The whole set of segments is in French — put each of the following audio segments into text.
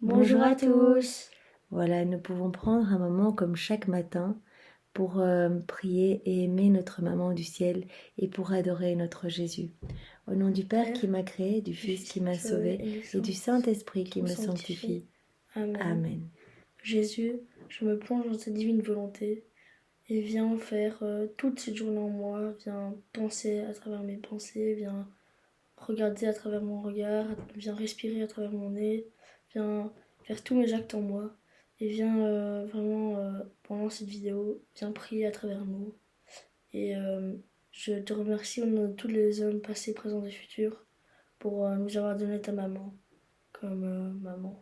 Bonjour à tous. Voilà, nous pouvons prendre un moment comme chaque matin pour prier et aimer notre maman du ciel et pour adorer notre Jésus. Au nom du Père qui m'a créé, du Fils qui m'a sauvé et du Saint-Esprit qui me sanctifie. Amen. Jésus, je me plonge dans ta divine volonté et viens faire toute cette journée en moi, viens penser à travers mes pensées, viens regarder à travers mon regard, viens respirer à travers mon nez, viens faire tous mes actes en moi et viens vraiment pendant cette vidéo, viens prier à travers nous. Et je te remercie au nom de tous les hommes passés, présents et futurs pour nous avoir donné ta maman comme maman.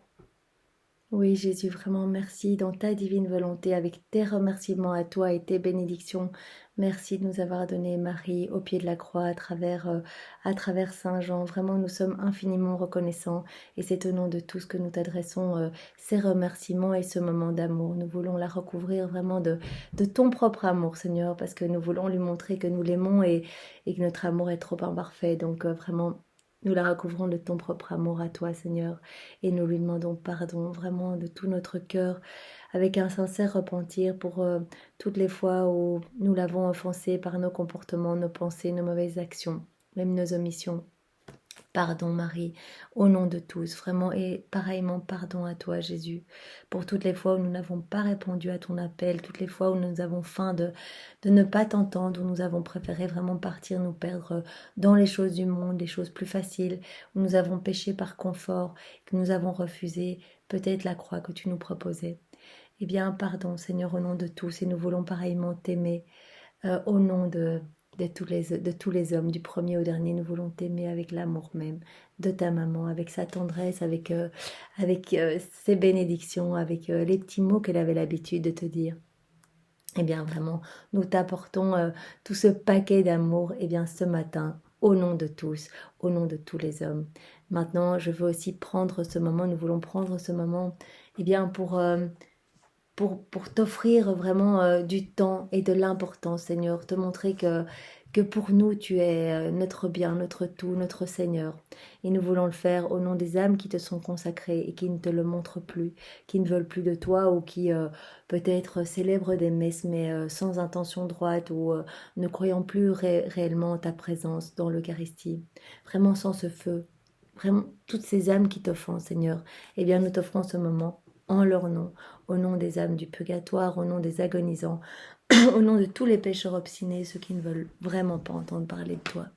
Oui, Jésus, vraiment merci dans ta divine volonté, avec tes remerciements à toi et tes bénédictions. Merci de nous avoir donné Marie au pied de la croix à travers Saint Jean. Vraiment, nous sommes infiniment reconnaissants et c'est au nom de tous que nous t'adressons ces remerciements et ce moment d'amour. Nous voulons la recouvrir vraiment de ton propre amour, Seigneur, parce que nous voulons lui montrer que nous l'aimons et que notre amour est trop imparfait. Donc vraiment, nous la recouvrons de ton propre amour à toi, Seigneur, et nous lui demandons pardon vraiment de tout notre cœur, avec un sincère repentir pour toutes les fois où nous l'avons offensé par nos comportements, nos pensées, nos mauvaises actions, même nos omissions. Pardon Marie, au nom de tous, vraiment, et pareillement pardon à toi Jésus, pour toutes les fois où nous n'avons pas répondu à ton appel, toutes les fois où nous avons faim de ne pas t'entendre, où nous avons préféré vraiment partir nous perdre dans les choses du monde, les choses plus faciles, où nous avons péché par confort, que nous avons refusé peut-être la croix que tu nous proposais. Eh bien, pardon Seigneur, au nom de tous, et nous voulons pareillement t'aimer, au nom de tous les hommes, du premier au dernier, nous voulons t'aimer avec l'amour même de ta maman, avec sa tendresse, avec ses bénédictions, avec les petits mots qu'elle avait l'habitude de te dire. Eh bien, vraiment, nous t'apportons tout ce paquet d'amour, eh bien, ce matin, au nom de tous, au nom de tous les hommes. Maintenant, je veux aussi prendre ce moment, nous voulons prendre ce moment, eh bien, pour t'offrir vraiment du temps et de l'importance, Seigneur, te montrer que pour nous, tu es notre bien, notre tout, notre Seigneur. Et nous voulons le faire au nom des âmes qui te sont consacrées et qui ne te le montrent plus, qui ne veulent plus de toi ou qui peut-être célèbrent des messes mais sans intention droite ou ne croyant plus réellement en ta présence dans l'Eucharistie. Vraiment sans ce feu. Vraiment, toutes ces âmes qui t'offensent, Seigneur, eh bien, nous t'offrons ce moment en leur nom, au nom des âmes du purgatoire, au nom des agonisants, au nom de tous les pécheurs obstinés, ceux qui ne veulent vraiment pas entendre parler de toi.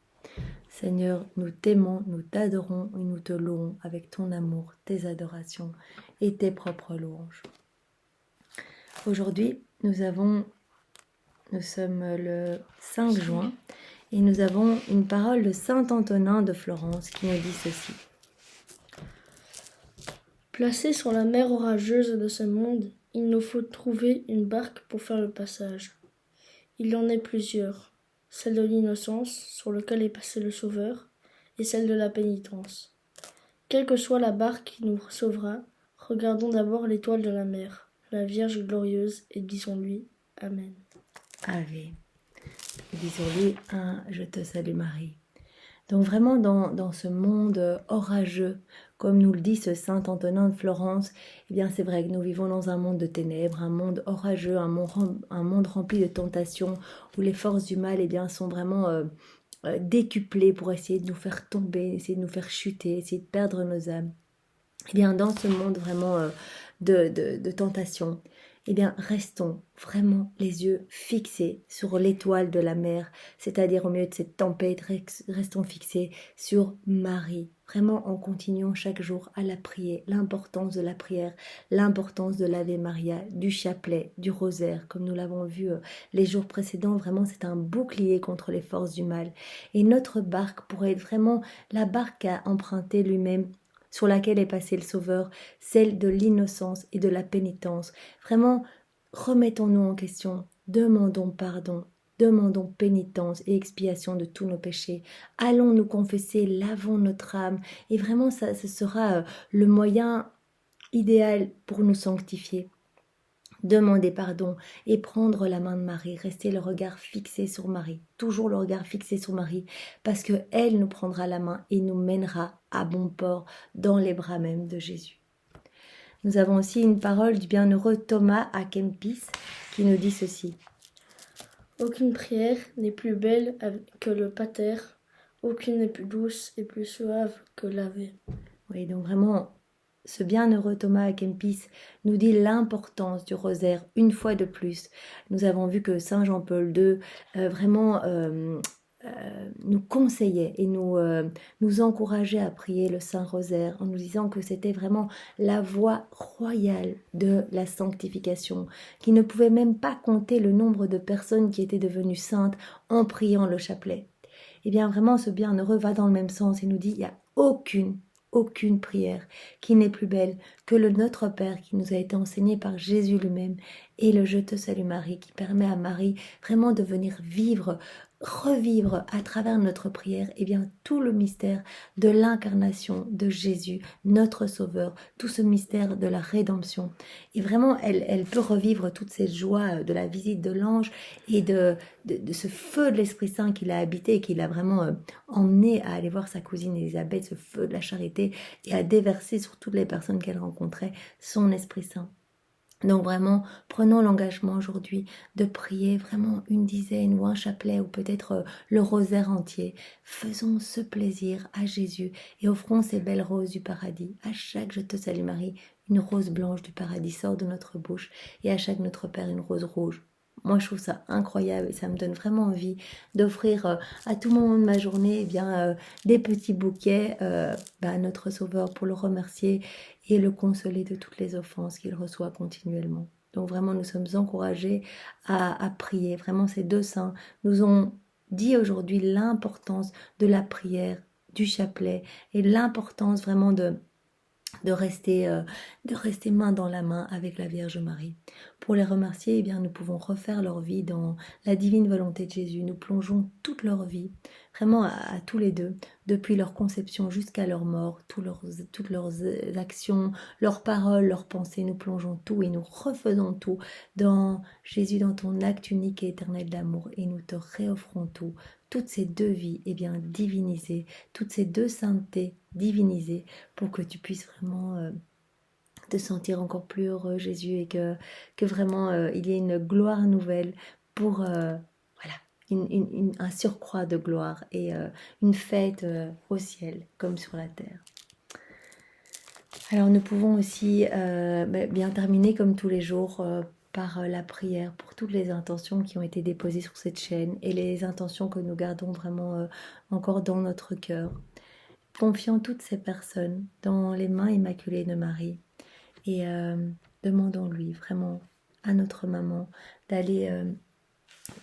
Seigneur, nous t'aimons, nous t'adorons et nous te louons avec ton amour, tes adorations et tes propres louanges. Aujourd'hui, nous sommes le 5 juin et nous avons une parole de Saint Antonin de Florence qui nous dit ceci. Placés sur la mer orageuse de ce monde, il nous faut trouver une barque pour faire le passage. Il y en a plusieurs, celle de l'innocence, sur laquelle est passé le Sauveur, et celle de la pénitence. Quelle que soit la barque qui nous sauvera, regardons d'abord l'étoile de la mer, la Vierge glorieuse, et disons-lui Amen. Ave. Disons-lui un Je te salue Marie. Donc vraiment dans ce monde orageux, comme nous le dit ce saint Antonin de Florence, eh bien c'est vrai que nous vivons dans un monde de ténèbres, un monde orageux, un monde rempli de tentations, où les forces du mal eh bien, sont vraiment décuplées pour essayer de nous faire tomber, essayer de nous faire chuter, essayer de perdre nos âmes. Eh bien dans ce monde vraiment de tentation, eh bien restons vraiment les yeux fixés sur l'étoile de la mer, c'est-à-dire au milieu de cette tempête, restons fixés sur Marie, vraiment en continuant chaque jour à la prier, l'importance de la prière, l'importance de l'Ave Maria, du chapelet, du rosaire, comme nous l'avons vu les jours précédents, vraiment c'est un bouclier contre les forces du mal. Et notre barque pourrait être vraiment la barque qu'a empruntée lui-même, sur laquelle est passé le Sauveur, celle de l'innocence et de la pénitence. Vraiment, remettons-nous en question, demandons pardon, demandons pénitence et expiation de tous nos péchés. Allons nous confesser, lavons notre âme, et vraiment, ce sera le moyen idéal pour nous sanctifier. Demander pardon et prendre la main de Marie, rester le regard fixé sur Marie, toujours le regard fixé sur Marie, parce que elle nous prendra la main et nous mènera à bon port dans les bras même de Jésus. Nous avons aussi une parole du bienheureux Thomas à Kempis qui nous dit ceci. Aucune prière n'est plus belle que le pater, aucune n'est plus douce et plus suave que l'Ave. Oui, donc vraiment, ce bienheureux Thomas à Kempis nous dit l'importance du rosaire une fois de plus. Nous avons vu que Saint Jean-Paul II nous conseillait et nous encourageait à prier le Saint Rosaire en nous disant que c'était vraiment la voie royale de la sanctification, qu'il ne pouvait même pas compter le nombre de personnes qui étaient devenues saintes en priant le chapelet. Eh bien vraiment ce bienheureux va dans le même sens et nous dit il n'y a aucune prière qui n'est plus belle que le Notre Père qui nous a été enseigné par Jésus lui-même et le Je te salue Marie qui permet à Marie vraiment de venir revivre à travers notre prière tout le mystère de l'incarnation de Jésus, notre Sauveur, tout ce mystère de la rédemption. Et vraiment, elle peut revivre toutes ces joies de la visite de l'ange et de ce feu de l'Esprit Saint qu'il a habité et qu'il a vraiment emmené à aller voir sa cousine Élisabeth, ce feu de la charité, et à déverser sur toutes les personnes qu'elle rencontrait son Esprit Saint. Donc vraiment, prenons l'engagement aujourd'hui de prier vraiment une dizaine ou un chapelet ou peut-être le rosaire entier. Faisons ce plaisir à Jésus et offrons ces belles roses du paradis. À chaque Je te salue Marie, une rose blanche du paradis sort de notre bouche et à chaque Notre Père une rose rouge. Moi, je trouve ça incroyable et ça me donne vraiment envie d'offrir à tout moment de ma journée des petits bouquets à notre Sauveur pour le remercier et le consoler de toutes les offenses qu'il reçoit continuellement. Donc vraiment, nous sommes encouragés à prier. Vraiment, ces deux saints nous ont dit aujourd'hui l'importance de la prière, du chapelet et l'importance vraiment de rester main dans la main avec la Vierge Marie. Pour les remercier, nous pouvons refaire leur vie dans la divine volonté de Jésus. Nous plongeons toute leur vie, vraiment à tous les deux, depuis leur conception jusqu'à leur mort, toutes leurs actions, leurs paroles, leurs pensées. Nous plongeons tout et nous refaisons tout dans Jésus, dans ton acte unique et éternel d'amour. Et nous te réoffrons tout. Toutes ces deux vies, divinisées, toutes ces deux saintetés divinisées, pour que tu puisses vraiment te sentir encore plus heureux, Jésus, et que vraiment il y ait une gloire nouvelle pour un surcroît de gloire et une fête au ciel comme sur la terre. Alors nous pouvons aussi bien terminer comme tous les jours par la prière pour toutes les intentions qui ont été déposées sur cette chaîne et les intentions que nous gardons vraiment encore dans notre cœur. Confions toutes ces personnes dans les mains immaculées de Marie et demandons-lui vraiment à notre maman d'aller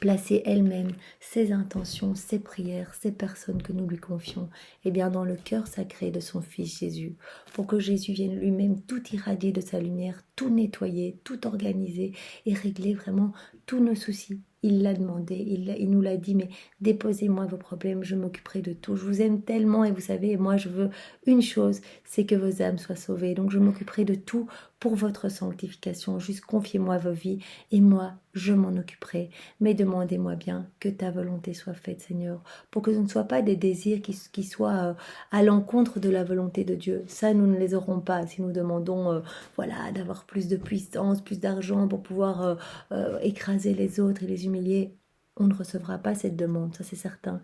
placer elle-même ses intentions, ses prières, ces personnes que nous lui confions, dans le cœur sacré de son Fils Jésus, pour que Jésus vienne lui-même tout irradier de sa lumière, tout nettoyer, tout organiser et régler vraiment tous nos soucis. Il l'a demandé, il nous l'a dit, mais déposez-moi vos problèmes, je m'occuperai de tout. Je vous aime tellement et vous savez, moi je veux une chose, c'est que vos âmes soient sauvées. Donc je m'occuperai de tout pour votre sanctification. Juste confiez-moi vos vies et moi, je m'en occuperai. Mais demandez-moi bien que ta volonté soit faite, Seigneur, pour que ce ne soient pas des désirs qui soient à l'encontre de la volonté de Dieu. Ça, nous ne les aurons pas si nous demandons d'avoir plus de puissance, plus d'argent pour pouvoir écraser les autres et les humilier. On ne recevra pas cette demande, ça c'est certain.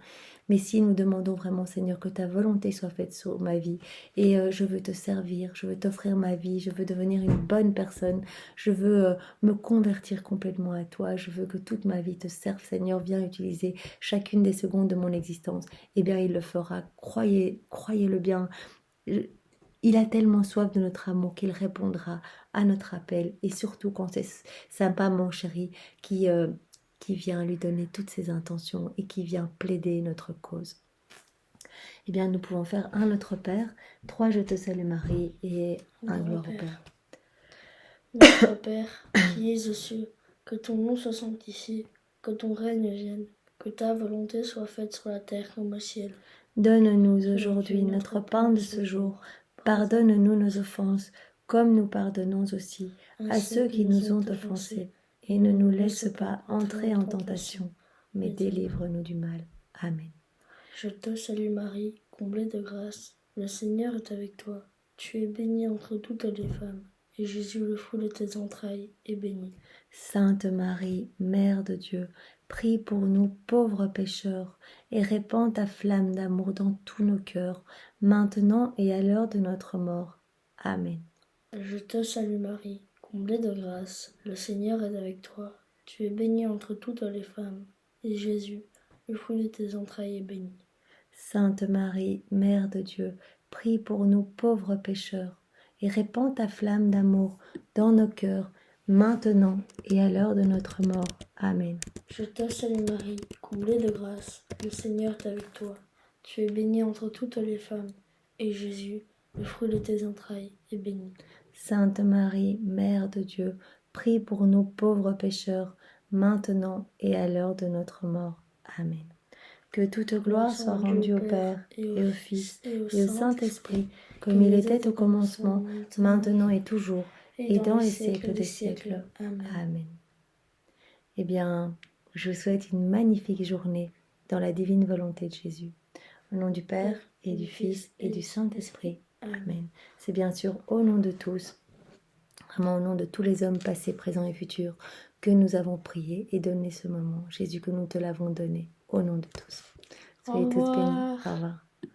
Mais si nous demandons vraiment, Seigneur, que ta volonté soit faite sur ma vie, et je veux te servir, je veux t'offrir ma vie, je veux devenir une bonne personne, je veux me convertir complètement à toi, je veux que toute ma vie te serve, Seigneur, viens utiliser chacune des secondes de mon existence, il le fera, croyez-le bien. Il a tellement soif de notre amour qu'il répondra à notre appel, et surtout quand c'est sa maman chérie qui vient lui donner toutes ses intentions et qui vient plaider notre cause. Nous pouvons faire un Notre Père, 3 Je te salue Marie et un Gloire au Père. Notre Père, qui es aux cieux, que ton nom soit sanctifié, que ton règne vienne, que ta volonté soit faite sur la terre comme au ciel. Donne-nous aujourd'hui notre pain de ce jour. Pardonne-nous nos offenses, comme nous pardonnons aussi à ceux qui nous ont offensés. Et ne nous laisse pas entrer en tentation, mais délivre-nous du mal. Amen. Je te salue Marie, comblée de grâce. Le Seigneur est avec toi. Tu es bénie entre toutes les femmes, et Jésus, le fruit de tes entrailles, est béni. Sainte Marie, Mère de Dieu, prie pour nous pauvres pécheurs, et répands ta flamme d'amour dans tous nos cœurs, maintenant et à l'heure de notre mort. Amen. Je te salue Marie, comblée de grâce, le Seigneur est avec toi. Tu es bénie entre toutes les femmes, et Jésus, le fruit de tes entrailles, est béni. Sainte Marie, Mère de Dieu, prie pour nous pauvres pécheurs, et répands ta flamme d'amour dans nos cœurs, maintenant et à l'heure de notre mort. Amen. Je te salue Marie, comblée de grâce, le Seigneur est avec toi. Tu es bénie entre toutes les femmes, et Jésus, le fruit de tes entrailles, est béni. Sainte Marie, Mère de Dieu, prie pour nous pauvres pécheurs, maintenant et à l'heure de notre mort. Amen. Que toute gloire soit rendue au Père, et au Fils, et au Saint-Esprit, comme il était au commencement, maintenant et toujours, et dans les siècles des siècles. Amen. Eh bien, je vous souhaite une magnifique journée dans la divine volonté de Jésus. Au nom du Père, et du Fils, et du Saint-Esprit. Amen. C'est bien sûr au nom de tous, vraiment au nom de tous les hommes passés, présents et futurs, que nous avons prié et donné ce moment. Jésus, que nous te l'avons donné, au nom de tous. Soyez tous bénis. Au revoir.